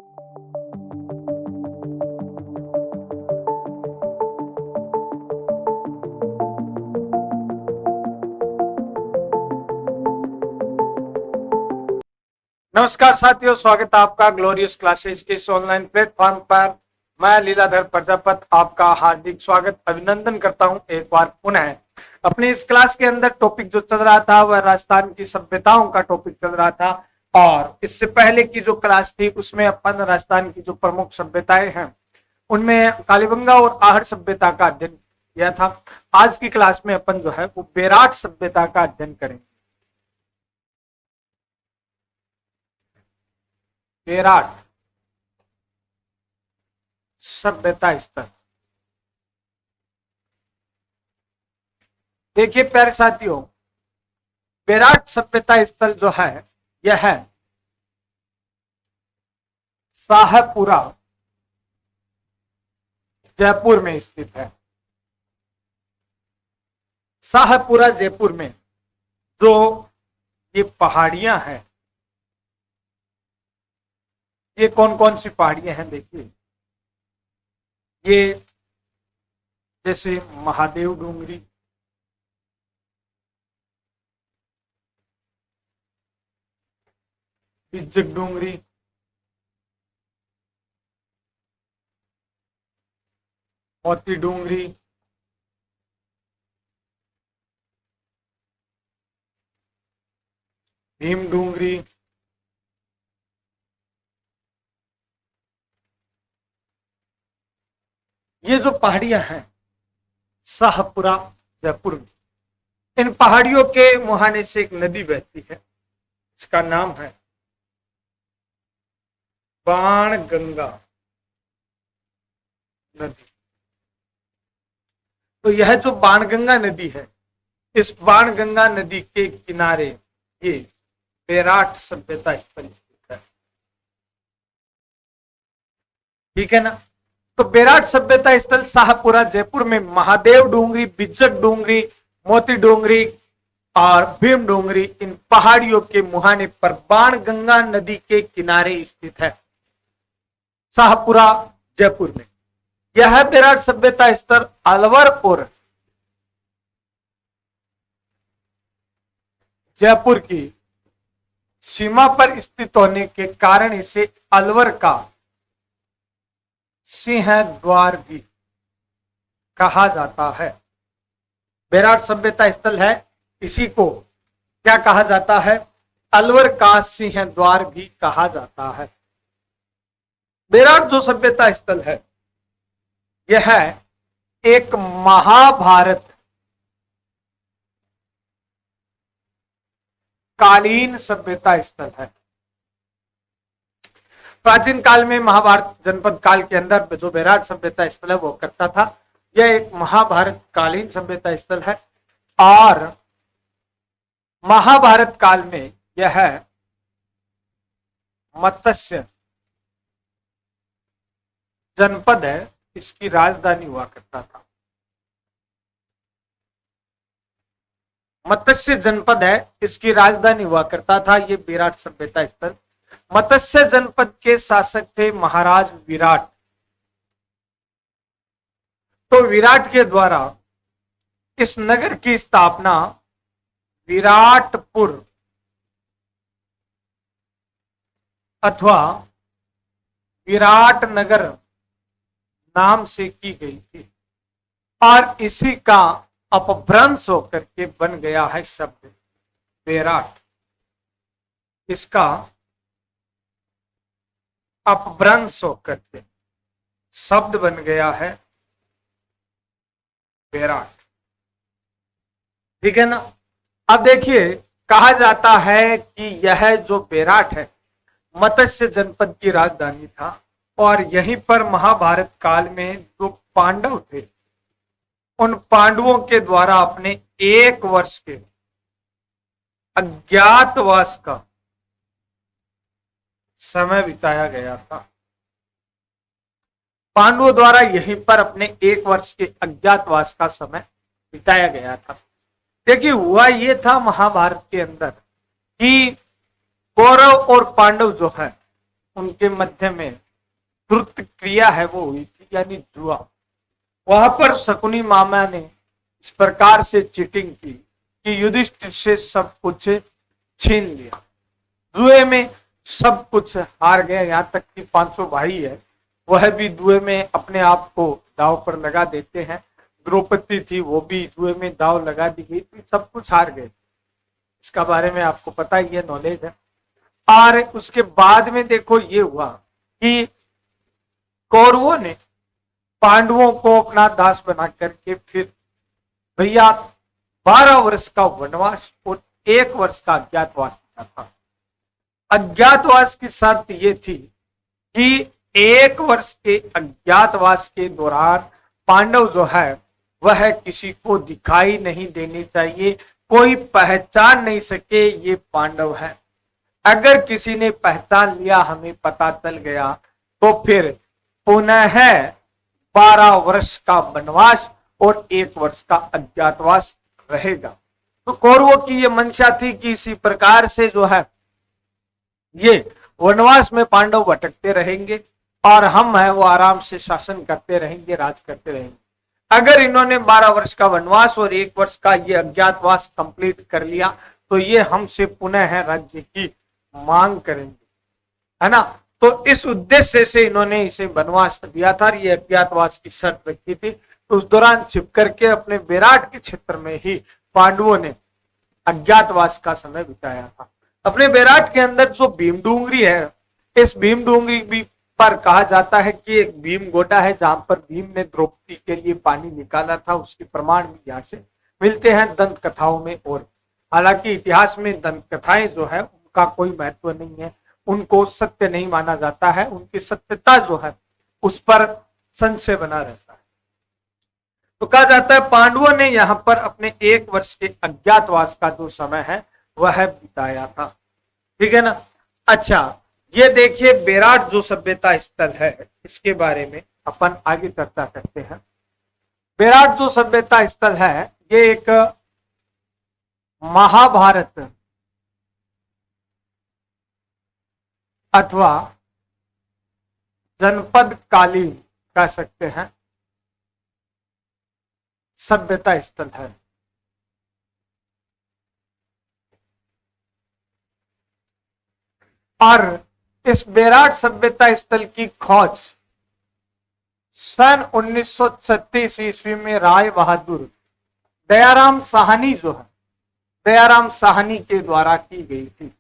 नमस्कार साथियों, स्वागत है आपका ग्लोरियस क्लासेस के इस ऑनलाइन प्लेटफॉर्म पर। मैं लीलाधर प्रजापत आपका हार्दिक स्वागत अभिनंदन करता हूं एक बार पुनः। अपनी इस क्लास के अंदर टॉपिक जो चल रहा था वह राजस्थान की सभ्यताओं का टॉपिक चल रहा था, और इससे पहले की जो क्लास थी उसमें अपन राजस्थान की जो प्रमुख सभ्यताएं हैं उनमें कालीबंगा और आहड़ सभ्यता का अध्ययन किया था। आज की क्लास में अपन जो है वो बेराट सभ्यता का अध्ययन करेंगे। बेराट सभ्यता स्तर। देखिए प्यारे साथियों, बेराट सभ्यता स्थल जो है यह है शाहपुरा जयपुर में स्थित है। शाहपुरा जयपुर में जो ये पहाड़ियां हैं, ये कौन कौन सी पहाड़ियां हैं देखिए। ये जैसे महादेव डूंगरी, बिज्जक डूंगरी, मोती डूंगरी, भीम डूंगरी, ये जो पहाड़ियां हैं शाहपुरा जयपुर में, इन पहाड़ियों के मुहाने से एक नदी बहती है, इसका नाम है बाणगंगा नदी। तो यह जो बाणगंगा नदी है, इस बाणगंगा नदी के किनारे ये बेराट सभ्यता स्थल स्थित है। ठीक है ना। तो बेराट सभ्यता स्थल शाहपुरा जयपुर में महादेव डूंगरी, बिज्जक डूंगरी, मोती डूंगरी और भीम डूंगरी, इन पहाड़ियों के मुहाने पर बाणगंगा नदी के किनारे स्थित है, शाहपुरा जयपुर में। यह बेराट सभ्यता स्तर अलवर और जयपुर की सीमा पर स्थित होने के कारण इसे अलवर का सिंह द्वार भी कहा जाता है। बेराट सभ्यता स्थल है, इसी को क्या कहा जाता है? अलवर का सिंह द्वार भी कहा जाता है। बेराट जो सभ्यता स्थल है यह एक महाभारत कालीन सभ्यता स्थल है। प्राचीन काल में महाभारत जनपद काल के अंदर जो बेराट सभ्यता स्थल है वो करता था। यह एक महाभारत कालीन सभ्यता स्थल है, और महाभारत काल में यह मत्स्य जनपद है, इसकी राजधानी हुआ करता था। मत्स्य जनपद है, इसकी राजधानी हुआ करता था ये बेराट सभ्यता स्थल। मत्स्य जनपद के शासक थे महाराज विराट। तो विराट के द्वारा इस नगर की स्थापना विराटपुर अथवा विराट नगर नाम से की गई थी, और इसी का अपभ्रंश होकर के बन गया है शब्द बेराट। इसका अपभ्रंश होकर के शब्द बन गया है बेराट। ठीक है ना। अब देखिए, कहा जाता है कि यह जो बेराट है मत्स्य जनपद की राजधानी था, और यहीं पर महाभारत काल में जो पांडव थे उन पांडवों के द्वारा अपने 1 वर्ष के अज्ञातवास का समय बिताया गया था। पांडवों द्वारा यहीं पर अपने 1 वर्ष के अज्ञातवास का समय बिताया गया था। देखिए, हुआ ये था महाभारत के अंदर कि कौरव और पांडव जो है उनके मध्य में द्रुत क्रिया है वो हुई थी, यानी जुआ। वहां पर शकुनी मामा ने इस प्रकार से चीटिंग की कि युधिष्ठिर से सब कुछ छीन लिया। जुए में सब कुछ हार गए, यहाँ तक कि 500 भाई है वह भी जुए में अपने आप को दाव पर लगा देते हैं। द्रौपदी थी वो भी जुए में दाव लगा दी गई थी, सब कुछ हार गए। इसका बारे में आपको पता ही है, नॉलेज है। और उसके बाद में देखो ये हुआ कि कौरवों ने पांडवों को अपना दास बना करके फिर भैया 12 वर्ष का वनवास और 1 वर्ष का अज्ञातवास किया था। अज्ञातवास की शर्त ये थी कि 1 वर्ष के अज्ञातवास के दौरान पांडव जो है वह किसी को दिखाई नहीं देनी चाहिए, कोई पहचान नहीं सके ये पांडव है। अगर किसी ने पहचान लिया, हमें पता चल गया, तो फिर पुनः 12 वर्ष का वनवास और 1 वर्ष का अज्ञातवास रहेगा। तो कौरवों की ये मंशा थी कि इसी प्रकार से जो है ये वनवास में पांडव भटकते रहेंगे और हम है वो आराम से शासन करते रहेंगे, राज करते रहेंगे। अगर इन्होंने 12 वर्ष का वनवास और 1 वर्ष का ये अज्ञातवास कंप्लीट कर लिया तो ये हमसे पुनः है राज्य की मांग करेंगे, है ना। तो इस उद्देश्य से इन्होंने इसे वनवास दिया था, ये अज्ञातवास की शर्त रखी थी। तो उस दौरान छिप करके अपने विराट के क्षेत्र में ही पांडवों ने अज्ञातवास का समय बिताया था। अपने विराट के अंदर जो भीम डूंगरी है, इस भीम डूंगरी भी पर कहा जाता है कि एक भीम गोटा है जहां पर भीम ने द्रौपदी के लिए पानी निकाला था, उसके प्रमाण भी यहाँ से मिलते हैं दंत कथाओं में। और हालांकि इतिहास में दंत कथाएं जो है उनका कोई महत्व नहीं है, उनको सत्य नहीं माना जाता है, उनकी सत्यता जो है उस पर संशय बना रहता है। तो कहा जाता है पांडवों ने यहाँ पर अपने 1 वर्ष के अज्ञातवास का जो समय है वह बिताया था, ठीक है ना। अच्छा, ये देखिए विराट जो सभ्यता स्थल है इसके बारे में अपन आगे चर्चा करते हैं। विराट जो सभ्यता स्थल है ये एक महाभारत अथवा जनपद कालीन कह सकते हैं सभ्यता स्थल है। और इस विराट सभ्यता स्थल की खोज सन 1936 ईस्वी में राय बहादुर दयाराम साहनी जो है, दयाराम साहनी के द्वारा की गई थी।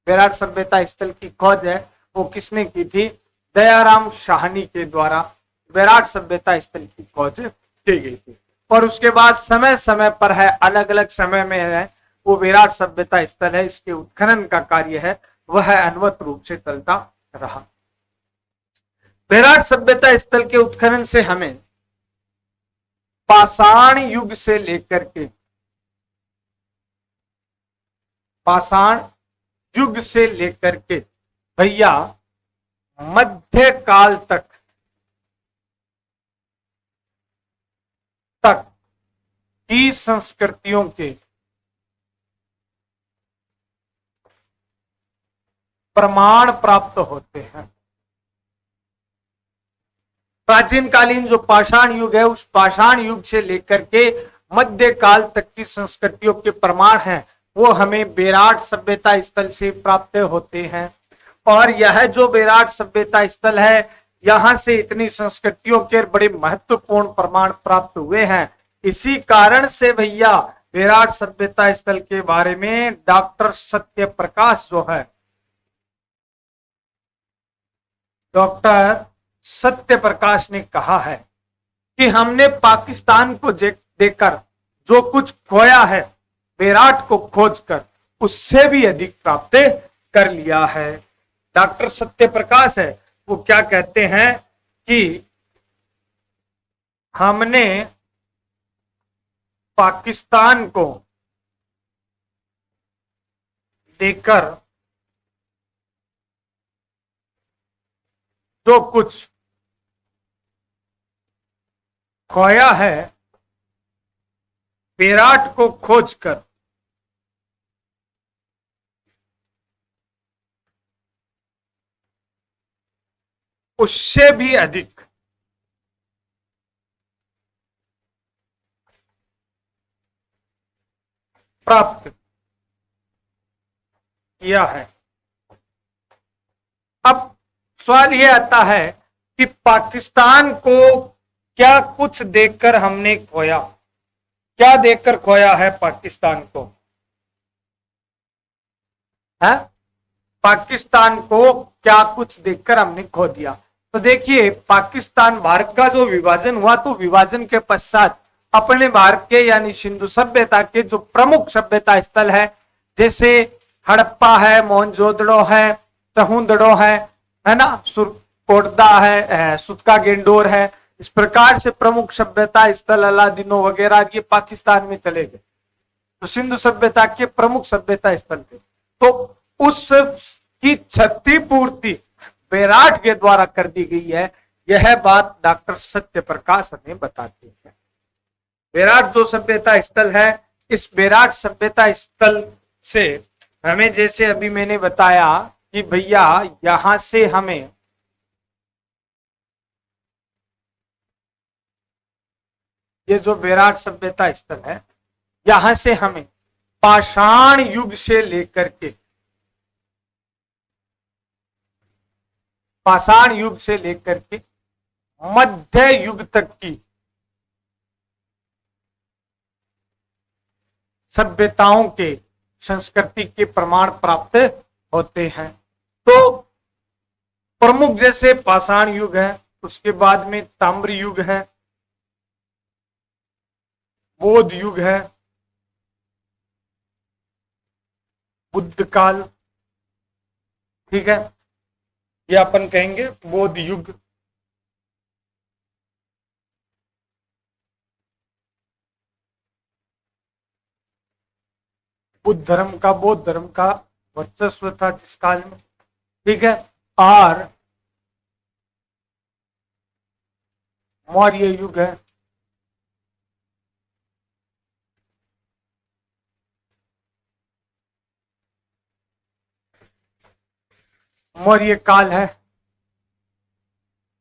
विराट सभ्यता स्थल की खोज है वो किसने की थी? दयाराम साहनी के द्वारा विराट सभ्यता स्थल की खोज की गई थी। और उसके बाद समय समय पर है, अलग अलग समय में है वो विराट सभ्यता स्थल है, इसके उत्खनन का कार्य है वह अनवरत रूप से चलता रहा। विराट सभ्यता स्थल के उत्खनन से हमें पाषाण युग से लेकर के भैया मध्य काल तक की संस्कृतियों के प्रमाण प्राप्त होते हैं। प्राचीन कालीन जो पाषाण युग है उस पाषाण युग से लेकर के मध्य काल तक की संस्कृतियों के प्रमाण हैं वो हमें विराट सभ्यता स्थल से प्राप्त होते हैं। और यह जो विराट सभ्यता स्थल है यहां से इतनी संस्कृतियों के बड़े महत्वपूर्ण प्रमाण प्राप्त हुए हैं। इसी कारण से भैया विराट सभ्यता स्थल के बारे में डॉक्टर सत्य प्रकाश जो है, डॉक्टर सत्य प्रकाश ने कहा है कि हमने पाकिस्तान को देखकर जो कुछ खोया है विराट को खोजकर उससे भी अधिक प्राप्त कर लिया है। डॉक्टर सत्य प्रकाश है वो क्या कहते हैं कि हमने पाकिस्तान को देखकर जो कुछ खोया है विराट को खोजकर उससे भी अधिक प्राप्त किया है। अब सवाल यह आता है कि पाकिस्तान को क्या कुछ देकर हमने खोया, क्या देकर खोया है पाकिस्तान को? है पाकिस्तान को क्या कुछ देकर हमने खो दिया? तो देखिए, पाकिस्तान, भारत का जो विभाजन हुआ, तो विभाजन के पश्चात अपने भारत के यानी सिंधु सभ्यता के जो प्रमुख सभ्यता स्थल है, जैसे हड़प्पा है, मोहनजोदड़ो है, तहुंदड़ो है ना, सुरकोटदा है, सुतका गेंडोर है, इस प्रकार से प्रमुख सभ्यता स्थल अलादीनो वगैरह ये पाकिस्तान में चले गए। तो सिंधु सभ्यता के प्रमुख सभ्यता स्थल थे। तो उस की क्षतिपूर्ति बेराट के द्वारा कर दी गई है, यह बात डॉक्टर सत्य प्रकाश हमें बताती है। बेराट जो सभ्यता स्थल है, इस बेराट सभ्यता स्थल से हमें, जैसे अभी मैंने बताया कि भैया यहां से हमें ये जो बेराट सभ्यता स्थल है, यहां से हमें पाषाण युग से लेकर के मध्य युग तक की सभ्यताओं के, संस्कृति के प्रमाण प्राप्त होते हैं। तो प्रमुख जैसे पाषाण युग है, उसके बाद में ताम्र युग है, बौद्ध युग है, बुद्ध काल, ठीक है, ये अपन कहेंगे बौद्ध युग। बुद्ध धर्म का, बौद्ध धर्म का वर्चस्व था जिस काल में, ठीक है। और मौर्य युग है, मौर्य काल है।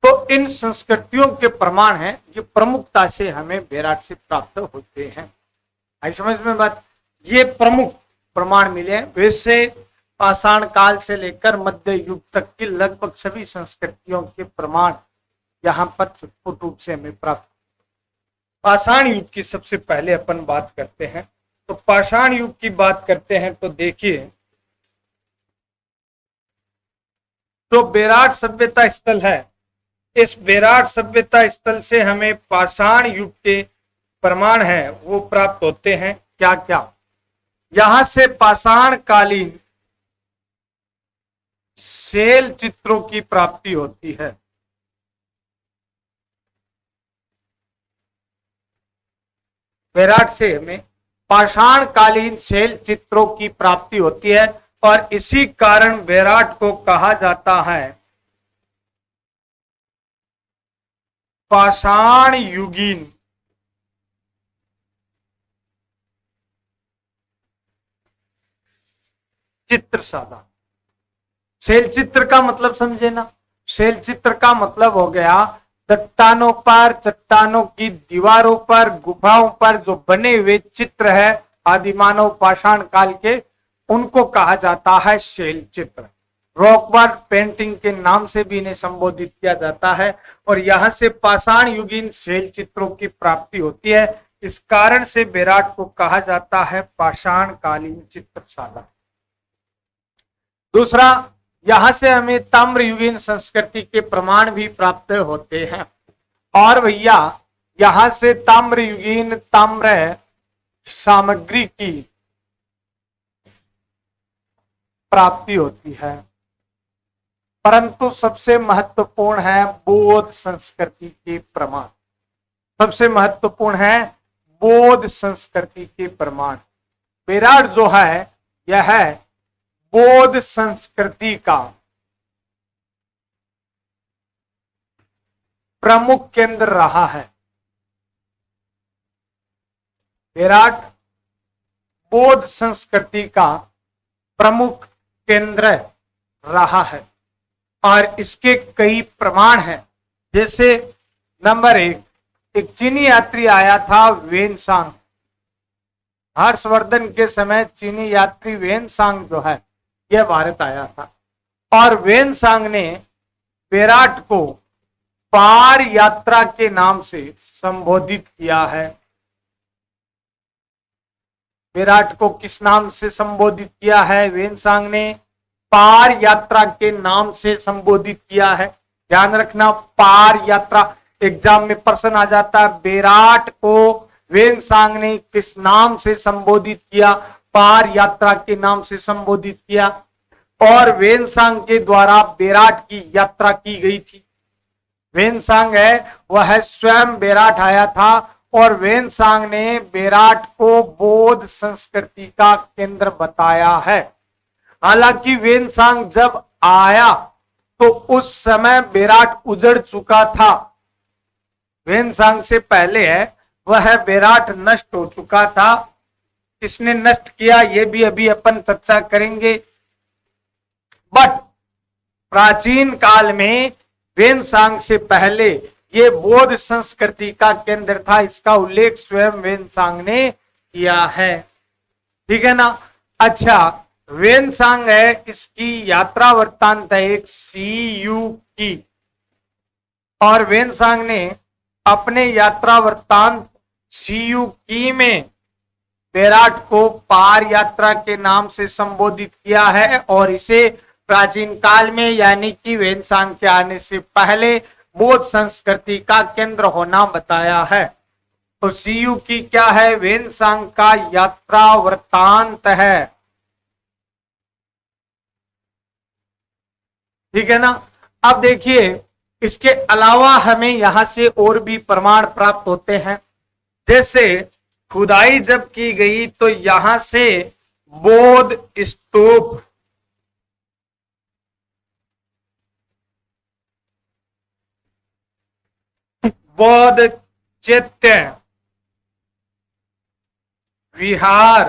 तो इन संस्कृतियों के प्रमाण हैं, ये प्रमुखता से हमें बेराट से प्राप्त होते हैं। आई समझ में बात? ये प्रमुख प्रमाण मिले हैं। वैसे पाषाण काल से लेकर मध्य युग तक की लगभग सभी संस्कृतियों के प्रमाण यहां पर छुटपुट रूप से हमें प्राप्त। पाषाण युग की सबसे पहले अपन बात करते हैं। तो पाषाण युग की बात करते हैं तो देखिए, तो बेराट सभ्यता स्थल है, इस बेराट सभ्यता स्थल से हमें पाषाण युग के प्रमाण है वो प्राप्त होते हैं। क्या क्या? यहां से पाषाण कालीन शैल चित्रों की प्राप्ति होती है। बेराट से हमें पाषाण कालीन शैल चित्रों की प्राप्ति होती है, और इसी कारण बेराट को कहा जाता है पाषाण युगीन चित्रशाला। शैल चित्र का मतलब समझे ना? शैल चित्र का मतलब हो गया चट्टानों पर, चट्टानों की दीवारों पर, गुफाओं पर जो बने हुए चित्र है आदिमानव पाषाण काल के, उनको कहा जाता है शैल चित्र। रॉकवर्क पेंटिंग के नाम से भी इन्हें संबोधित किया जाता है। और यहां से पाषाण युगीन शैल चित्रों की प्राप्ति होती है। इस कारण से बेराट को कहा जाता है पाषाण कालीन चित्रशाला। दूसरा, यहां से हमें ताम्र युगीन संस्कृति के प्रमाण भी प्राप्त होते हैं। और भैया यहां से ताम्र युगीन ताम्र सामग्री की प्राप्ति होती है। परंतु सबसे महत्वपूर्ण है बौद्ध संस्कृति के प्रमाण। सबसे महत्वपूर्ण है बौद्ध संस्कृति के प्रमाण। बेराट जो है यह है बौद्ध संस्कृति का प्रमुख केंद्र रहा है। बेराट बौद्ध संस्कृति का प्रमुख केंद्र रहा है। और इसके कई प्रमाण हैं। जैसे नंबर एक चीनी यात्री आया था वेनसांग। हर्षवर्धन के समय चीनी यात्री वेनसांग जो है यह भारत आया था, और वेनसांग ने बेराट को पार यात्रा के नाम से संबोधित किया है। विराट को किस नाम से संबोधित किया है? वेनसांग ने पार यात्रा के नाम से संबोधित किया है। ध्यान रखना, पार यात्रा एग्जाम में प्रश्न आ जाता है। बेराट को वेनसांग ने किस नाम से संबोधित किया? पार यात्रा के नाम से संबोधित किया। और वेनसांग के द्वारा बेराट की यात्रा की गई थी। वेनसांग है वह स्वयं बेराट आया था, और वेनसांग ने बेराट को बौद्ध संस्कृति का केंद्र बताया है। हालांकि वेनसांग जब आया तो उस समय बेराट उजड़ चुका था। वेनसांग से पहले है वह बेराट नष्ट हो चुका था। किसने नष्ट किया ये भी अभी अपन चर्चा करेंगे। बट प्राचीन काल में वेनसांग से पहले ये बौद्ध संस्कृति का केंद्र था। इसका उल्लेख स्वयं वेनसांग ने किया है। ठीक है ना। अच्छा, वेनसांग है, इसकी यात्रा वृत्तांत है एक सीयू की, और वेनसांग ने अपने यात्रा वृत्तांत सीयू की में बेराट को पार यात्रा के नाम से संबोधित किया है, और इसे प्राचीन काल में यानी कि वेनसांग के आने से पहले बौद्ध संस्कृति का केंद्र होना बताया है। तो सीयू की क्या है? वेनसांग का यात्रा वृत्तांत है। ठीक है ना। अब देखिए, इसके अलावा हमें यहां से और भी प्रमाण प्राप्त होते हैं। जैसे खुदाई जब की गई तो यहां से बौद्ध स्तूप, बौद्ध चैत्य विहार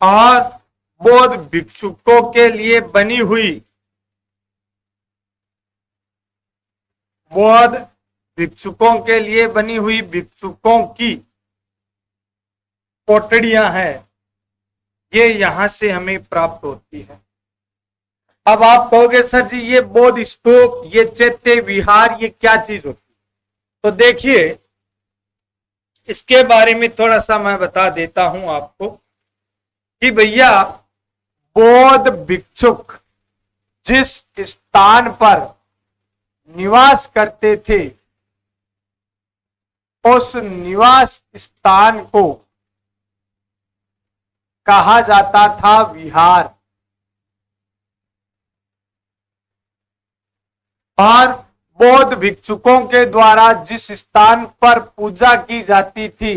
और बौद्ध भिक्षुकों के लिए बनी हुई बौद्ध भिक्षुकों के लिए बनी हुई भिक्षुकों की कोठड़ियां हैं, ये यहां से हमें प्राप्त होती है। अब आप कहोगे सर जी ये बौद्ध स्तूप, ये चैत्य विहार, ये क्या चीज होती है? तो देखिए इसके बारे में थोड़ा सा मैं बता देता हूं आपको कि भैया बौद्ध भिक्षुक जिस स्थान पर निवास करते थे उस निवास स्थान को कहा जाता था विहार, और बौद्ध भिक्षुकों के द्वारा जिस स्थान पर पूजा की जाती थी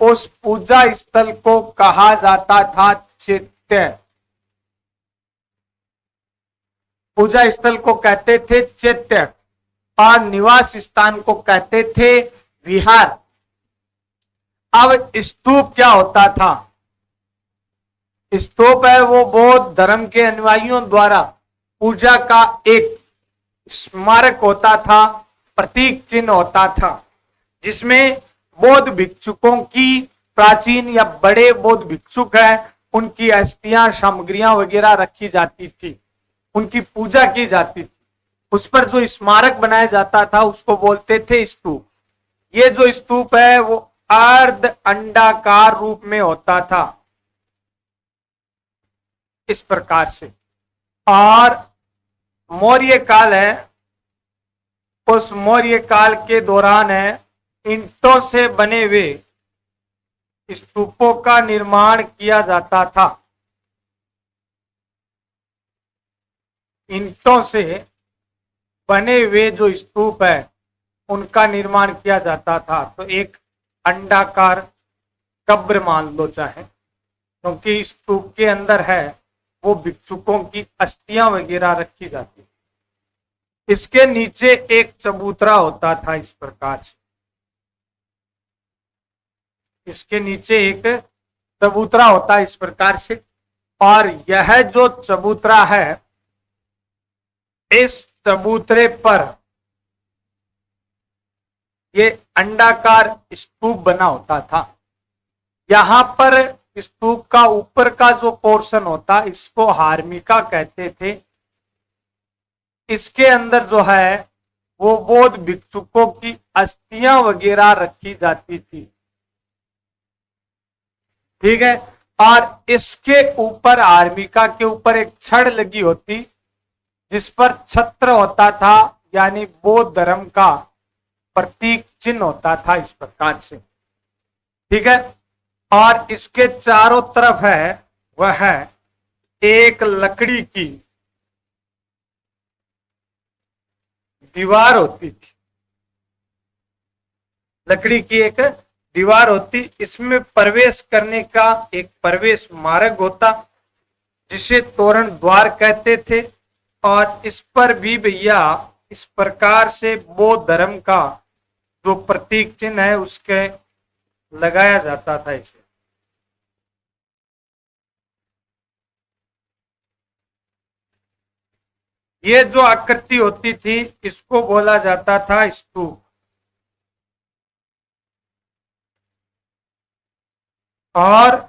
उस पूजा स्थल को कहा जाता था चैत्य। पूजा स्थल को कहते थे चैत्य और निवास स्थान को कहते थे विहार। अब स्तूप क्या होता था? स्तूप है वो बौद्ध धर्म के अनुयायियों द्वारा पूजा का एक स्मारक होता था, प्रतीक चिन्ह होता था, जिसमें बौद्ध भिक्षुकों की, प्राचीन या बड़े बौद्ध भिक्षुक हैं उनकी अस्थियां, सामग्रियां वगैरह रखी जाती थी, उनकी पूजा की जाती थी। उस पर जो स्मारक बनाया जाता था उसको बोलते थे स्तूप। ये जो स्तूप है वो अर्ध अंडाकार रूप में होता था इस प्रकार से। और मौर्य काल है, उस मौर्य काल के दौरान है ईंटों से बने हुए स्तूपों का निर्माण किया जाता था। ईंटों से बने हुए जो स्तूप है उनका निर्माण किया जाता था। तो एक अंडाकार कब्र मान लो चाहे, क्योंकि स्तूप के अंदर है वो भिक्षुकों की अस्थियां वगैरह रखी जाती। इसके नीचे एक चबूतरा होता था इस प्रकार से, इसके नीचे एक चबूतरा होता है इस प्रकार से। और यह जो चबूतरा है इस चबूतरे पर ये अंडाकार स्तूप बना होता था। यहां पर स्तूप का ऊपर का जो पोर्शन होता, इसको हार्मिका कहते थे। इसके अंदर जो है वो बौद्ध भिक्षुकों की अस्थियां वगैरह रखी जाती थी, ठीक है। और इसके ऊपर, हार्मिका के ऊपर एक छड़ लगी होती जिस पर छत्र होता था, यानी बौद्ध धर्म का प्रतीक चिन्ह होता था इस प्रकार से, ठीक है। और इसके चारों तरफ है वह है एक लकड़ी की दीवार होती थी, लकड़ी की एक दीवार होती। इसमें प्रवेश करने का एक प्रवेश मार्ग होता जिसे तोरण द्वार कहते थे। और इस पर भी भैया इस प्रकार से बौद्ध धर्म का जो प्रतीक चिन्ह है उसके लगाया जाता था इसे। ये जो आकृति होती थी इसको बोला जाता था स्तूप। और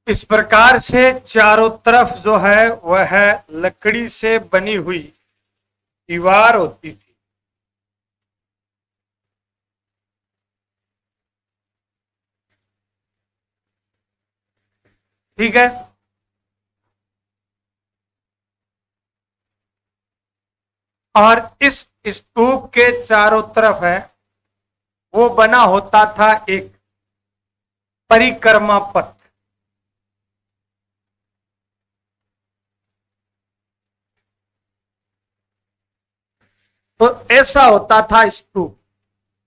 इस प्रकार से चारों तरफ जो है वह लकड़ी से बनी हुई दीवार होती थी। ठीक है। और इस स्तूप के चारों तरफ है वो बना होता था एक परिक्रमा पथ। तो ऐसा होता था स्तूप,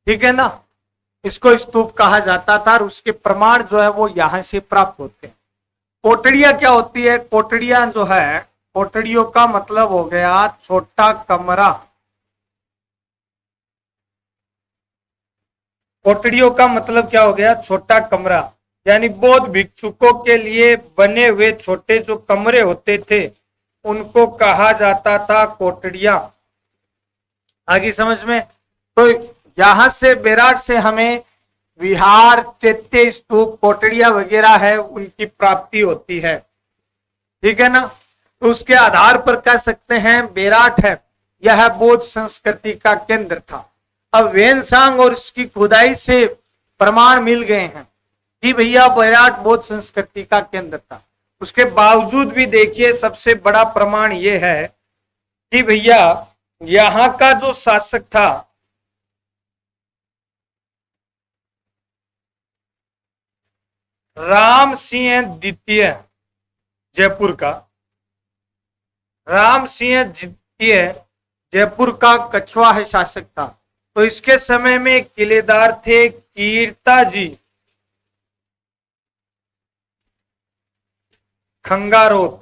ठीक है ना। इसको स्तूप कहा जाता था और उसके प्रमाण जो है वो यहां से प्राप्त होते हैं। कोटड़िया क्या होती है? कोटड़िया जो है, कोटड़ियों का मतलब हो गया छोटा कमरा। कोटड़ियों का मतलब क्या हो गया? छोटा कमरा, यानी बौद्ध भिक्षुकों के लिए बने हुए छोटे जो कमरे होते थे उनको कहा जाता था कोटड़िया। आगे समझ में? तो यहां से बेराट से हमें विहार, चैत्य, स्तूप, कोटड़िया वगैरह है उनकी प्राप्ति होती है, ठीक है ना। तो उसके आधार पर कह सकते हैं बेराट है यह बौद्ध संस्कृति का केंद्र था। अब वेनसांग और इसकी खुदाई से प्रमाण मिल गए हैं कि भैया बेराट बौद्ध संस्कृति का केंद्र था। उसके बावजूद भी देखिए सबसे बड़ा प्रमाण यह है कि भैया यहां का जो शासक था राम सिंह द्वितीय जयपुर का, राम सिंह द्वितीय जयपुर का कछवा है शासक था। तो इसके समय में किलेदार थे कीर्ता जी खंगारोत।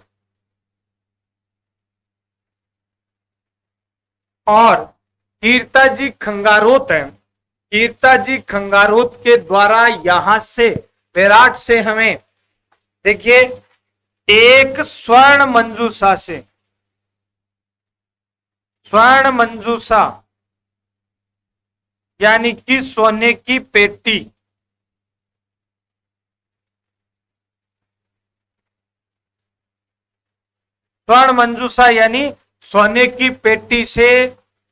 और कीर्ता जी खंगारोत है, कीर्ता जी खंगारोत के द्वारा यहां से बेराट से हमें देखिए एक स्वर्ण मंजूषा से, स्वर्ण मंजूषा यानी कि सोने की पेटी, स्वर्ण मंजूषा यानी सोने की पेटी से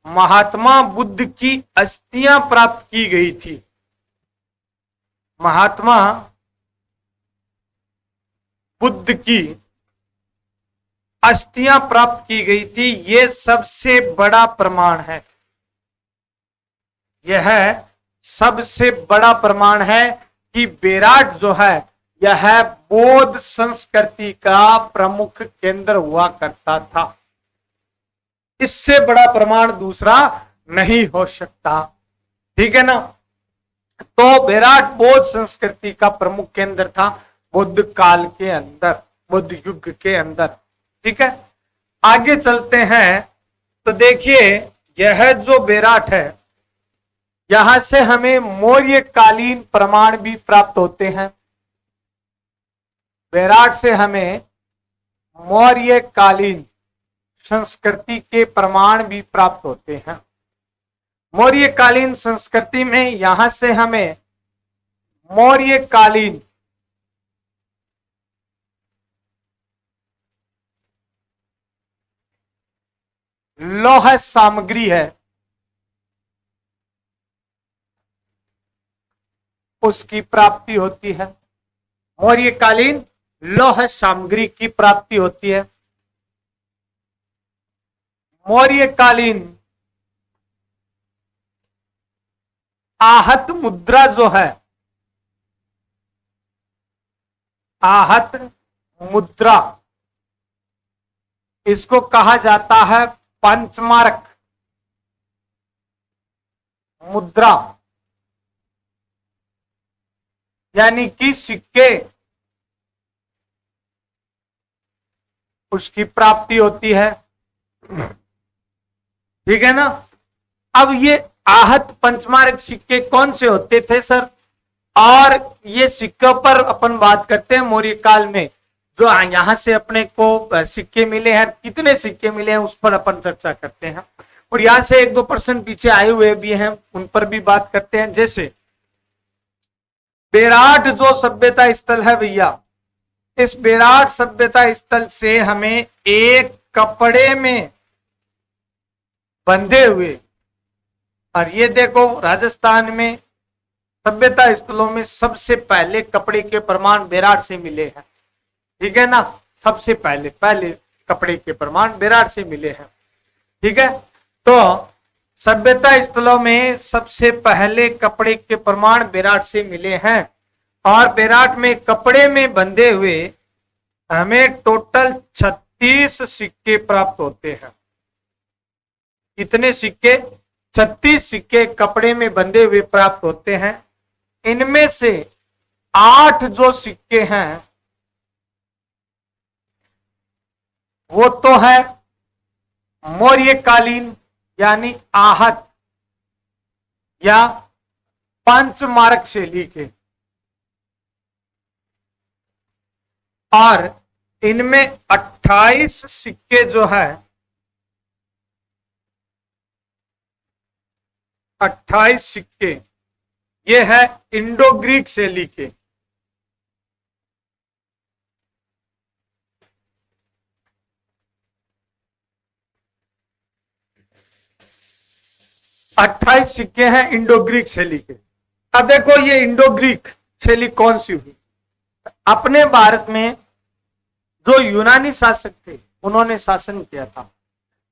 महात्मा बुद्ध की अस्थियां प्राप्त की गई थी। महात्मा बुद्ध की अस्थियां प्राप्त की गई थी, यह सबसे बड़ा प्रमाण है। यह सबसे बड़ा प्रमाण है कि बेराट जो है यह बौद्ध संस्कृति का प्रमुख केंद्र हुआ करता था। इससे बड़ा प्रमाण दूसरा नहीं हो सकता, ठीक है ना। तो बेराट बौद्ध संस्कृति का प्रमुख केंद्र था बुद्ध काल के अंदर, बुद्ध युग के अंदर, ठीक है। आगे चलते हैं तो देखिए यह जो बेराट है यहां से हमें मौर्य कालीन प्रमाण भी प्राप्त होते हैं। बेराट से हमें मौर्य कालीन संस्कृति के प्रमाण भी प्राप्त होते हैं। मौर्यकालीन संस्कृति में यहां से हमें मौर्यकालीन लौह सामग्री है उसकी प्राप्ति होती है। मौर्यकालीन लौह सामग्री की प्राप्ति होती है। मौर्यकालीन आहत मुद्रा जो है, आहत मुद्रा, इसको कहा जाता है पंचमारक मुद्रा, यानी कि सिक्के उसकी प्राप्ति होती है। ठीक है ना। अब ये आहत पंचमारक सिक्के कौन से होते थे सर? और ये सिक्कों पर अपन बात करते हैं मौर्य काल में जो यहां से अपने को सिक्के मिले हैं, कितने सिक्के मिले हैं उस पर अपन चर्चा करते हैं। और यहां से 1-2% पीछे आए हुए भी हैं, उन पर भी बात करते हैं। जैसे बेराट जो सभ्यता स्थल है भैया, इस बेराट सभ्यता स्थल से हमें एक कपड़े में बंधे हुए, और ये देखो राजस्थान में सभ्यता स्थलों में सबसे पहले कपड़े के प्रमाण बेराट से मिले हैं। ठीक है ना, सबसे पहले कपड़े के प्रमाण बेराट से मिले हैं। ठीक है, तो सभ्यता स्थलों में सबसे पहले कपड़े के प्रमाण बेराट से मिले हैं। और बेराट में कपड़े में बंधे हुए हमें टोटल 36 सिक्के प्राप्त होते हैं। कितने सिक्के? 36 सिक्के कपड़े में बंधे हुए प्राप्त होते हैं। इनमें से 8 जो सिक्के हैं वो तो है मौर्यकालीन यानी आहत या पंचमारक शैली के, और इनमें 28 सिक्के जो है, 28 सिक्के ये है इंडो ग्रीक शैली के। अट्ठाईस सिक्के हैं इंडो ग्रीक शैली के। अब देखो ये इंडो ग्रीक शैली कौन सी हुई? अपने भारत में जो यूनानी शासक थे उन्होंने शासन किया था,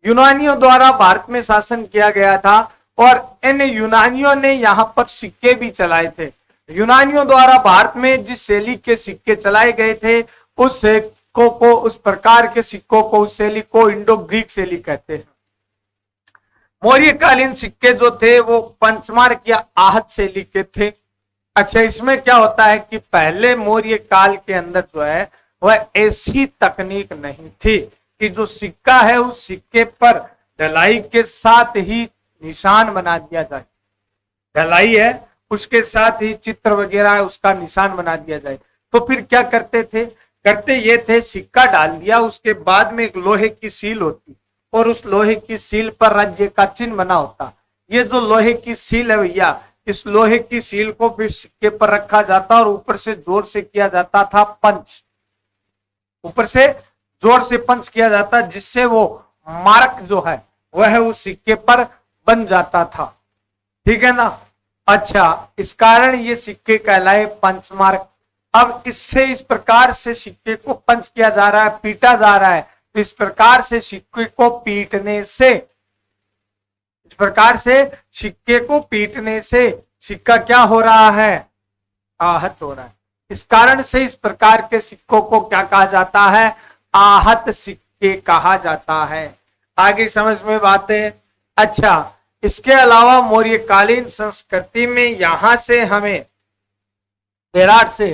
यूनानियों द्वारा भारत में शासन किया गया था, और इन यूनानियों ने यहां पर सिक्के भी चलाए थे। यूनानियों द्वारा भारत में जिस शैली के सिक्के चलाए गए थे उस सिक्कों को, उस प्रकार के सिक्कों को, उस शैली को इंडो ग्रीक शैली कहते हैं। मौर्यकालीन सिक्के जो थे वो पंचमार्क या आहत शैली के थे। अच्छा, इसमें क्या होता है कि पहले मौर्य काल के अंदर जो है वह ऐसी तकनीक नहीं थी कि जो सिक्का है उस सिक्के पर ढलाई के साथ ही निशान बना दिया जाए। ढलाई है उसके साथ ही चित्र वगैरह है उसका निशान बना दिया जाए। तो फिर क्या करते थे? करते ये थे, सिक्का डाल दिया, उसके बाद में एक लोहे की सील होती और उस लोहे की सील पर राज्य का चिन्ह बना होता। ये जो लोहे की सील है भैया, इस लोहे की सील को फिर सिक्के पर रखा जाता और ऊपर से जोर से किया जाता था पंच, ऊपर से जोर से पंच किया जाता जिससे वो मार्क जो है वह उस सिक्के पर बन जाता था। ठीक है ना। अच्छा, इस कारण ये सिक्के कहलाए पंचमार्क। अब इससे इस प्रकार से सिक्के को पंच किया जा रहा है, पीटा जा रहा है, तो इस प्रकार से सिक्के को पीटने से, इस प्रकार से सिक्के को पीटने से सिक्का क्या हो रहा है? आहत हो रहा है। इस कारण से इस प्रकार के सिक्कों को क्या कहा जाता है? आहत सिक्के कहा जाता है। आगे समझ में बात है। अच्छा, इसके अलावा मौर्यकालीन संस्कृति में यहां से हमें बेराट से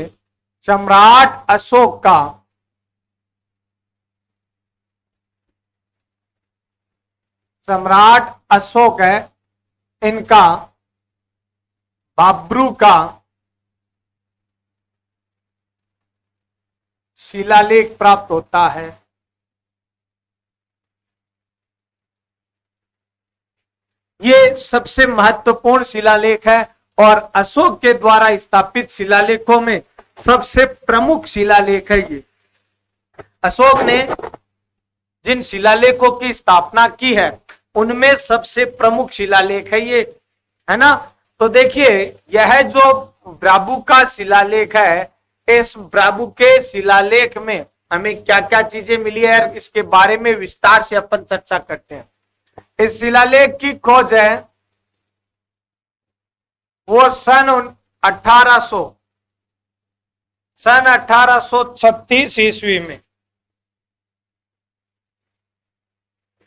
सम्राट अशोक का, सम्राट अशोक है, इनका बाब्रू का शिलालेख प्राप्त होता है। ये सबसे महत्वपूर्ण शिलालेख है और अशोक के द्वारा स्थापित शिलालेखों में सबसे प्रमुख शिलालेख है ये। अशोक ने जिन शिलालेखों की स्थापना की है उनमें सबसे प्रमुख शिलालेख है ये, है ना। तो देखिए यह जो ब्राबू का शिलालेख है, इस ब्राबू के शिलालेख में हमें क्या क्या चीजें मिली है इसके बारे में विस्तार से अपन चर्चा करते हैं। इस शिलालेख की खोज है वो सन 1836 ईस्वी में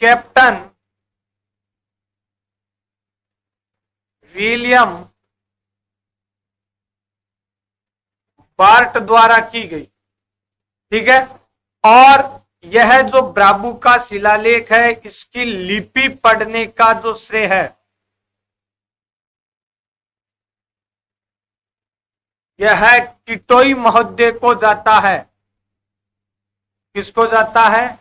कैप्टन विलियम बार्ट द्वारा की गई, ठीक है। और यह जो ब्राबू का शिलालेख है इसकी लिपि पढ़ने का जो श्रेय है यह किटोई महोदय को जाता है। किसको जाता है?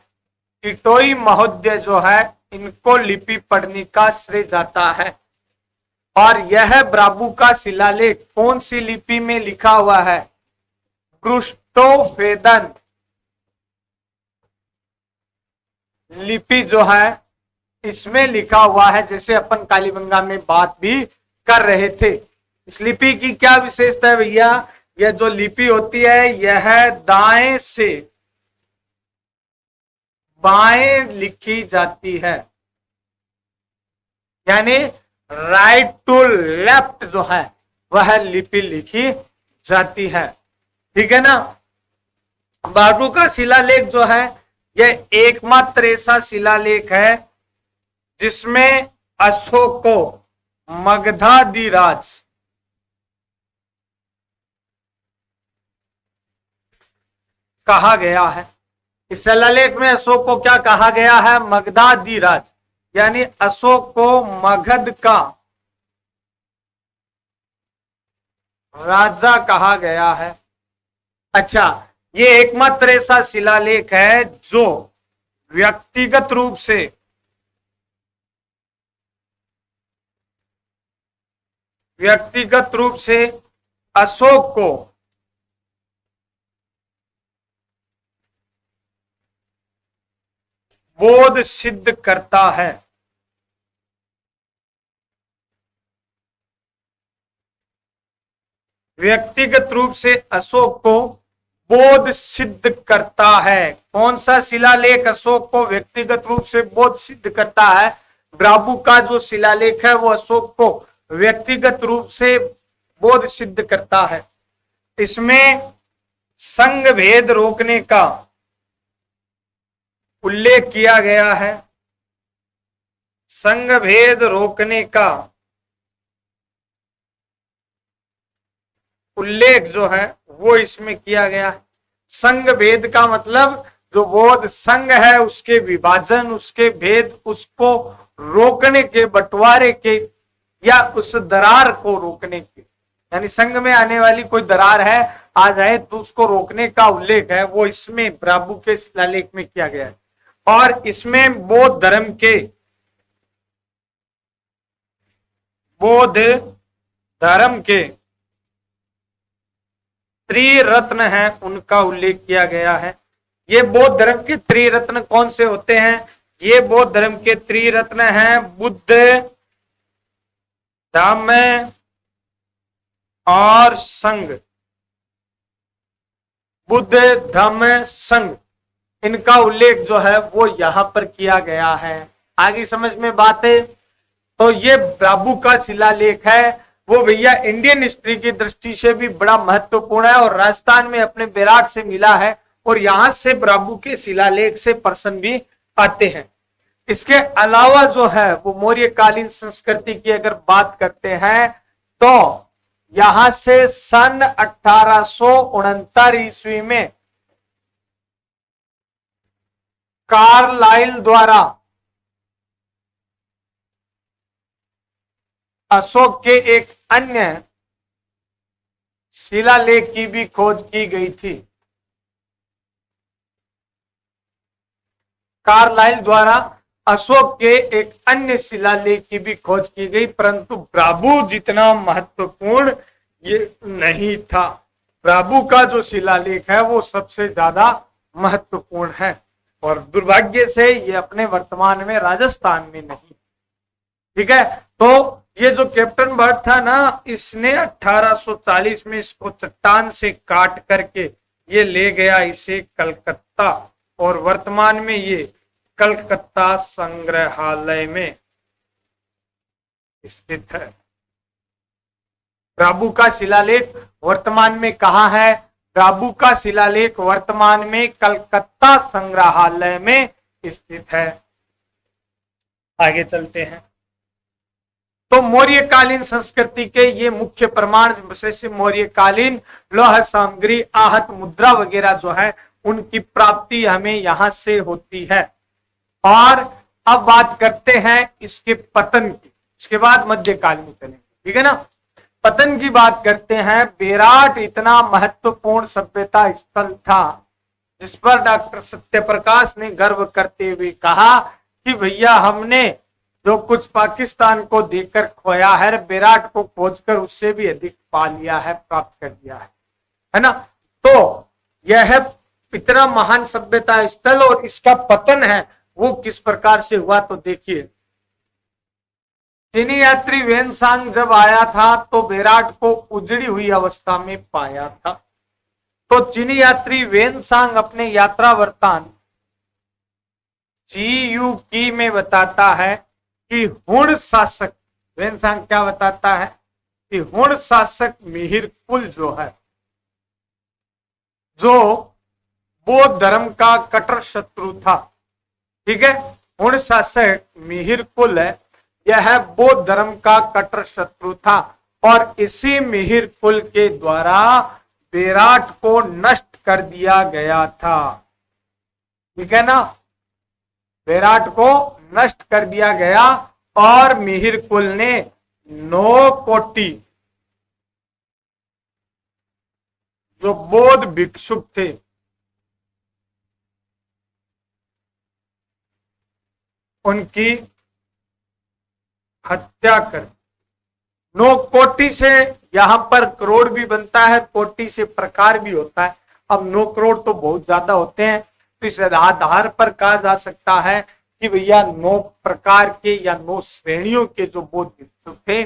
किटोई महोदय जो है इनको लिपि पढ़ने का श्रेय जाता है। और यह ब्राबू का शिलालेख कौन सी लिपि में लिखा हुआ है? क्रुस्टोफेदन लिपि जो है इसमें लिखा हुआ है, जैसे अपन कालीबंगा में बात भी कर रहे थे। इस लिपि की क्या विशेषता है भैया? यह जो लिपि होती है यह दाएं से बाएं लिखी जाती है, यानी राइट टू लेफ्ट जो है वह लिपि लिखी जाती है, ठीक है ना। ब्राबू का शिलालेख जो है यह एकमात्र ऐसा शिलालेख है जिसमें अशोक को मगधाधिराज कहा गया है। इस शिलालेख में अशोक को क्या कहा गया है? मगधाधिराज, यानी अशोक को मगध का राजा कहा गया है। अच्छा, ये एकमात्र ऐसा शिलालेख है जो व्यक्तिगत रूप से अशोक को बोध सिद्ध करता है। व्यक्तिगत रूप से अशोक को बोध सिद्ध करता है। कौन सा शिलालेख अशोक को व्यक्तिगत रूप से बोध सिद्ध करता है? ब्राबू का जो शिलालेख है वो अशोक को व्यक्तिगत रूप से बोध सिद्ध करता है। इसमें संघ भेद रोकने का उल्लेख किया गया है। संघ भेद रोकने का उल्लेख जो है वो इसमें किया गया है। संघ भेद का मतलब जो बौद्ध संघ है उसके विभाजन, उसके भेद, उसको रोकने के, बंटवारे के या उस दरार को रोकने के, यानी संघ में आने वाली कोई दरार है आ जाए तो उसको रोकने का उल्लेख है वो इसमें ब्राबू के शिलालेख में किया गया है। और इसमें बौद्ध धर्म के त्रिरत्न हैं उनका उल्लेख किया गया है। ये बौद्ध धर्म के त्रिरत्न कौन से होते हैं? ये बौद्ध धर्म के त्रिरत्न हैं बुद्ध, धम्म और संघ। बुद्ध, धम्म, संघ, इनका उल्लेख जो है वो यहां पर किया गया है। आगे समझ में बात है। तो ये ब्राबू का शिलालेख है वो भैया इंडियन हिस्ट्री की दृष्टि से भी बड़ा महत्वपूर्ण है और राजस्थान में अपने बेराट से मिला है और यहां से ब्राबू के शिलालेख से प्रश्न भी आते हैं। इसके अलावा जो है वो मौर्यकालीन संस्कृति की अगर बात करते हैं तो यहां से सन 1869 ईस्वी में कार्लाइल द्वारा अशोक के एक अन्य शिलालेख की भी खोज की गई थी। कार्लाइल द्वारा अशोक के एक अन्य शिलालेख की भी खोज की गई, परंतु ब्राबू जितना महत्वपूर्ण ये नहीं था। ब्राबू का जो शिलालेख है वो सबसे ज्यादा महत्वपूर्ण है, और दुर्भाग्य से ये अपने वर्तमान में राजस्थान में नहीं। ठीक है, तो ये जो कैप्टन बर्ड था ना, इसने 1840 में इसको चट्टान से काट करके ये ले गया इसे कलकत्ता, और वर्तमान में ये कलकत्ता संग्रहालय में स्थित है। ब्राबू का शिलालेख वर्तमान में कहाँ है? ब्राबू का शिलालेख वर्तमान में कलकत्ता संग्रहालय में स्थित है। आगे चलते हैं। तो मौर्यकालीन संस्कृति के ये मुख्य प्रमाण विशेष मौर्यकालीन लौह सामग्री, आहत मुद्रा वगैरह जो है उनकी प्राप्ति हमें यहां से होती है। और अब बात करते हैं इसके पतन की, इसके बाद मध्यकाल में चलेंगे। ठीक है ना, पतन की बात करते हैं। बेराट इतना महत्वपूर्ण सभ्यता स्थल था जिस पर डॉक्टर सत्यप्रकाश ने गर्व करते हुए कहा कि भैया हमने जो कुछ पाकिस्तान को देकर खोया है, बेराट को खोजकर उससे भी अधिक पा लिया है, प्राप्त कर लिया है ना। तो यह इतना महान सभ्यता स्थल, और इसका पतन है वो किस प्रकार से हुआ तो देखिए। चीनी यात्री वेनसांग जब आया था तो बेराट को उजड़ी हुई अवस्था में पाया था। तो चीनी यात्री वेनसांग अपने यात्रा वृत्तांत GUQ में बताता है कि हुण शासक वेनसांग क्या बताता है कि हुण शासक मिहिर कुल जो है, जो बौद्ध धर्म का कट्टर शत्रु था। ठीक है, हुण शासक मिहिर कुल है, यह बौद्ध धर्म का कट्टर शत्रु था, और इसी मिहिर कुल के द्वारा बेराट को नष्ट कर दिया गया था। ठीक है ना, बेराट को नष्ट कर दिया गया, और मिहिर कुल ने 9 कोटि जो बौद्ध भिक्षुक थे उनकी हत्या कर। 9 कोटि से यहां पर करोड़ भी बनता है, कोटि से प्रकार भी होता है। अब 9 करोड़ तो बहुत ज्यादा होते हैं, तो इस आधार पर कहा जा सकता है कि भैया 9 प्रकार के या 9 श्रेणियों के जो बौद्ध भिक्षुक थे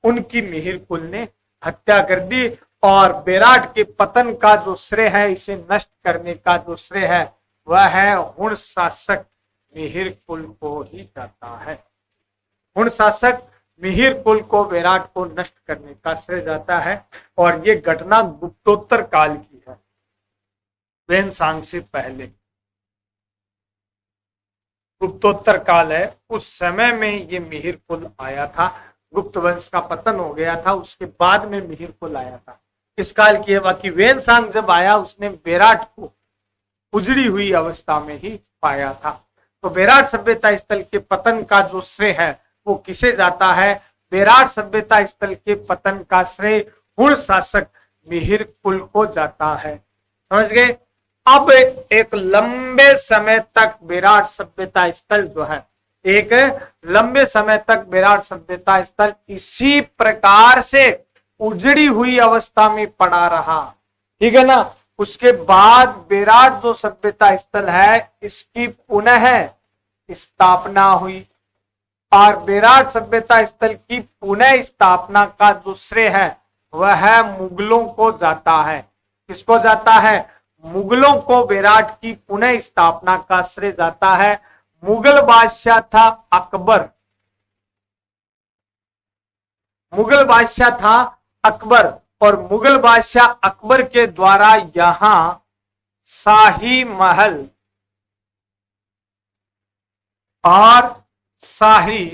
उनकी मिहिर कुल ने हत्या कर दी, और बेराट के पतन का जो श्रेय है, इसे नष्ट करने का जो श्रेय है, वह है हुण शासक मिहिर कुल को ही जाता है। हुण शासक मिहिर कुल को बेराट को नष्ट करने का श्रेय जाता है, और ये घटना गुप्तोत्तर काल की है, वेनसांग से पहले गुप्तोत्तर काल है। उस समय में ये मिहिर कुल आया था, गुप्त वंश का पतन हो गया था, उसके बाद में मिहिर कुल आया था, इस काल की है। बाकी वेनसांग जब आया उसने बेराट को उजड़ी हुई अवस्था में ही पाया था। तो बेराट सभ्यता स्थल के पतन का जो श्रेय है वो किसे जाता है? बेराट सभ्यता स्थल के पतन का श्रेय हुण शासक मिहिर कुल को जाता है। समझ गए? अब एक लंबे समय तक बेराट सभ्यता स्थल जो है, एक लंबे समय तक बेराट सभ्यता स्थल इसी प्रकार से उजड़ी हुई अवस्था में पड़ा रहा। ठीक है ना। उसके बाद बेराट जो सभ्यता स्थल है इसकी पुनः स्थापना हुई, और बेराट सभ्यता स्थल की पुनः स्थापना का जो श्रेय है वह मुगलों को जाता है। किसको जाता है? मुगलों को बेराट की पुनः स्थापना का श्रेय जाता है। मुगल बादशाह था अकबर, मुगल बादशाह था अकबर, और मुगल बादशाह अकबर के द्वारा यहां शाही महल और शाही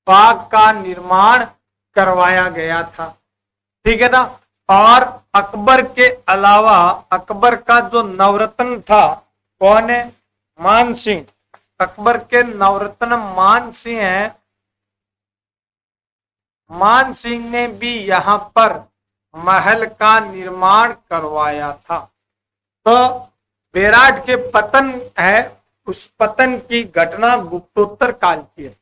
बाग का निर्माण करवाया गया था। ठीक है ना। और अकबर के अलावा अकबर का जो नवरत्न था, कौन है? मान सिंह। अकबर के नवरत्न मान सिंह है। मान सिंह ने भी यहां पर महल का निर्माण करवाया था। तो बेराट के पतन है उस पतन की घटना गुप्तोत्तर काल की है।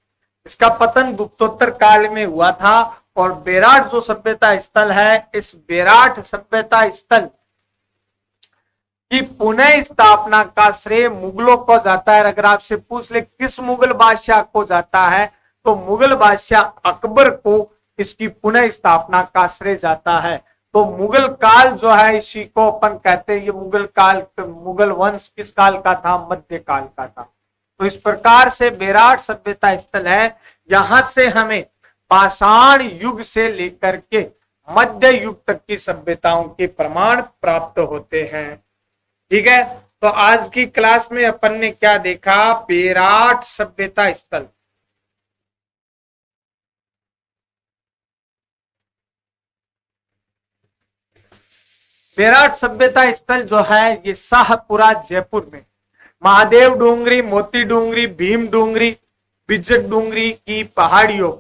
इसका पतन गुप्तोत्तर काल में हुआ था। और बेराट जो सभ्यता स्थल है, इस बेराट सभ्यता स्थल की पुनः स्थापना का श्रेय मुगलों को जाता है। अगर आपसे पूछ ले किस मुगल बादशाह को जाता है, तो मुगल बादशाह अकबर को इसकी पुनः स्थापना का श्रेय जाता है। तो मुगल काल जो है, इसी को अपन कहते हैं, ये मुगल काल, मुगल वंश किस काल का था? मध्य काल का था। तो इस प्रकार से बेराट सभ्यता स्थल है, यहां से हमें पाषाण युग से लेकर के मध्य युग तक की सभ्यताओं के प्रमाण प्राप्त होते हैं। ठीक है, तो आज की क्लास में अपन ने क्या देखा? बेराट सभ्यता स्थल। बेराट सभ्यता स्थल जो है, ये शाहपुरा जयपुर में महादेव डूंगरी, मोती डूंगरी, भीम डूंगरी, बिजट डूंगरी की पहाड़ियों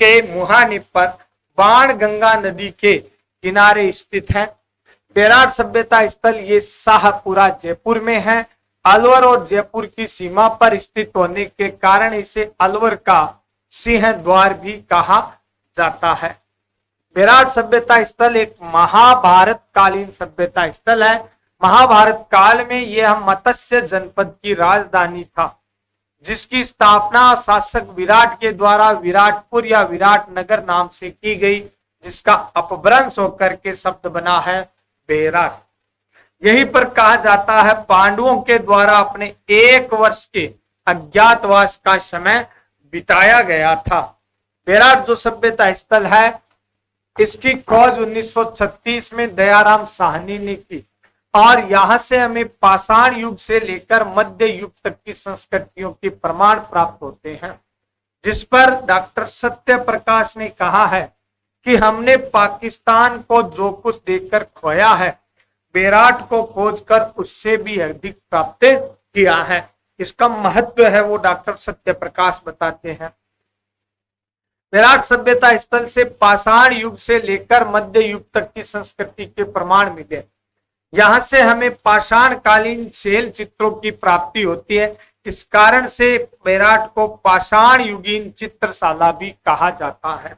के मुहाने पर बाण गंगा नदी के किनारे स्थित है। बेराट सभ्यता स्थल ये शाहपुरा जयपुर में है। अलवर और जयपुर की सीमा पर स्थित होने के कारण इसे अलवर का सिंह द्वार भी कहा जाता है। बेराट सभ्यता स्थल एक महाभारत कालीन सभ्यता स्थल है। महाभारत काल में यह मत्स्य जनपद की राजधानी था, जिसकी स्थापना शासक विराट के द्वारा विराटपुर या विराट नगर नाम से की गई, जिसका अपभ्रंश होकर के शब्द बना है बेराट। यहीं पर कहा जाता है पांडवों के द्वारा अपने 1 वर्ष के अज्ञातवास का समय बिताया गया था। बेराट जो सभ्यता स्थल है, इसकी खोज 1936 में दयाराम साहनी ने की। और यहां से हमें पाषाण युग से लेकर मध्य युग तक की संस्कृतियों के प्रमाण प्राप्त होते हैं, जिस पर डॉक्टर सत्य प्रकाश ने कहा है कि हमने पाकिस्तान को जो कुछ देकर खोया है, बेराट को खोजकर उससे भी अधिक प्राप्त किया है। इसका महत्व है वो डॉक्टर सत्य प्रकाश बताते हैं। बेराट सभ्यता स्थल से पाषाण युग से लेकर मध्य युग तक की संस्कृति के प्रमाण मिले। यहां से हमें पाषाण कालीन शैल चित्रों की प्राप्ति होती है। इस कारण से बेराट को पाषाण युगीन चित्रशाला भी कहा जाता है।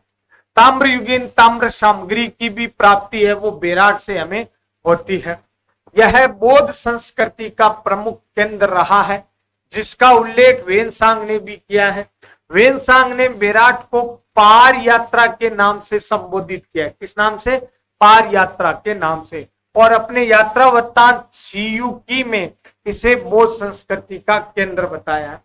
ताम्र युगीन ताम्र सामग्री की भी प्राप्ति है, वो बेराट से हमें होती है। यह बौद्ध संस्कृति का प्रमुख केंद्र रहा है, जिसका उल्लेख वेनसांग ने भी किया है। वेनसांग ने बेराट को पार यात्रा के नाम से संबोधित किया। किस नाम से? पार यात्रा के नाम से। और अपने यात्रा वृत्तांत सीयूकी में इसे बौद्ध संस्कृति का केंद्र बताया।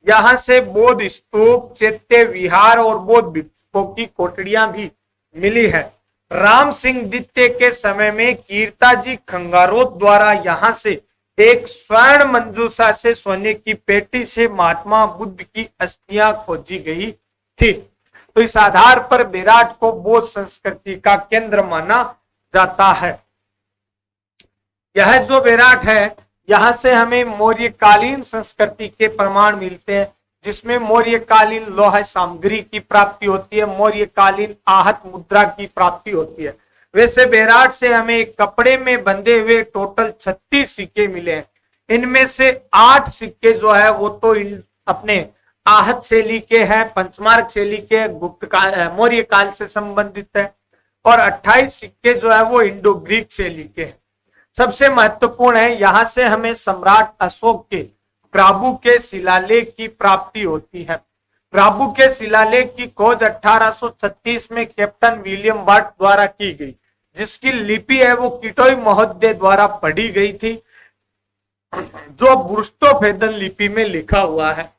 यहां से बौद्ध स्तूप, चैत्य विहार और बौद्ध भिक्षुकों की कोठड़ियां भी मिली है। राम सिंह द्वितीय के समय में कीर्ताजी खंगारोत द्वारा यहां से एक स्वर्ण मंजूषा से सोने की पेटी से महात्मा बुद्ध की अस्थियां खोजी गई थी। तो इस आधार पर बेराट को बौद्ध संस्कृति का केंद्र माना जाता है। यह जो बेराट है, यहां से हमें मौर्यकालीन संस्कृति के प्रमाण मिलते हैं, जिसमें मौर्यकालीन लोहा सामग्री की प्राप्ति होती है, मौर्यकालीन आहत मुद्रा की प्राप्ति होती है। वैसे बेराट से हमें कपड़े में बंधे हुए टोटल 36 सिक्के मिले हैं। इनमें से 8 सिक्के जो है वो तो अपने आहत शैली के हैं, पंचमार्क शैली के, गुप्त काल मौर्य काल से संबंधित है। और 28 सिक्के जो है वो इंडो ग्रीक शैली के हैं। सबसे महत्वपूर्ण है, यहां से हमें सम्राट अशोक के प्राभु के शिलालेख की प्राप्ति होती है। प्राभु के शिलालेख की खोज 1836 में कैप्टन विलियम बर्ट द्वारा की गई, जिसकी लिपि है वो किटोई महोदय द्वारा पढ़ी गई थी, जो बुर्स्टोफेदन लिपि में लिखा हुआ है।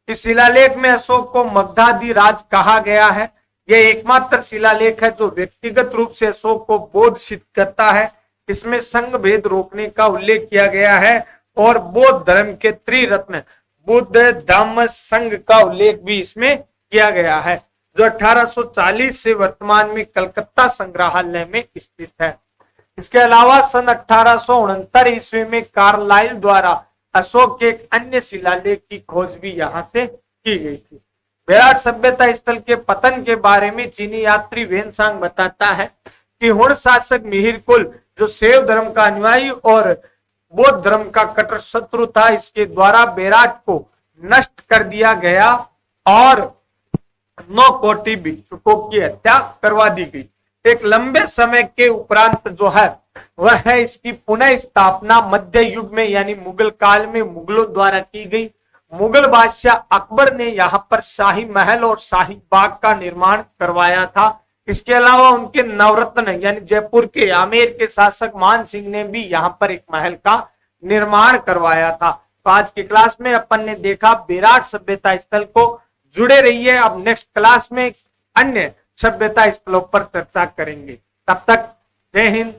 इस शिलालेख में अशोक को मगधाधिराज कहा गया है। यह एकमात्र शिलालेख है जो व्यक्तिगत रूप से अशोक को बोध सिद्ध करता है। इसमें संघ भेद रोकने का उल्लेख किया गया है और बौद्ध धर्म के त्रिरत्न बुद्ध धम्म संघ का उल्लेख भी इसमें किया गया है, जो 1840 से वर्तमान में कलकत्ता संग्रहालय में स्थित है। इसके अलावा सन 1869 ईस्वी में कार्लाइल द्वारा अशोक के एक अन्य शिलालेख की खोज भी यहां से की गई थी। बेराट सभ्यता स्थल के पतन के बारे में चीनी यात्री वेनसांग बताता है कि हुण शासक मिहिर कुल, जो शैव धर्म का अनुयायी और बौद्ध धर्म का कट्टर शत्रु था। इसके द्वारा बेराट को नष्ट कर दिया गया और 9 कोटि भिक्षुकों की हत्या करवा दी गई। एक लंबे समय के उपरांत जो है वह है इसकी पुनः स्थापना मध्य युग में यानी मुगल काल में मुगलों द्वारा की गई। मुगल बादशाह अकबर ने यहाँ पर शाही महल और शाही बाग का निर्माण करवाया था। इसके अलावा उनके नवरत्न यानी जयपुर के आमेर के शासक मान सिंह ने भी यहाँ पर एक महल का निर्माण करवाया था। तो आज की क्लास में अपन ने देखा बेराट सभ्यता स्थल को। जुड़े रहिए, अब नेक्स्ट क्लास में अन्य सभ्यता स्थलों पर चर्चा करेंगे। तब तक जय हिंद,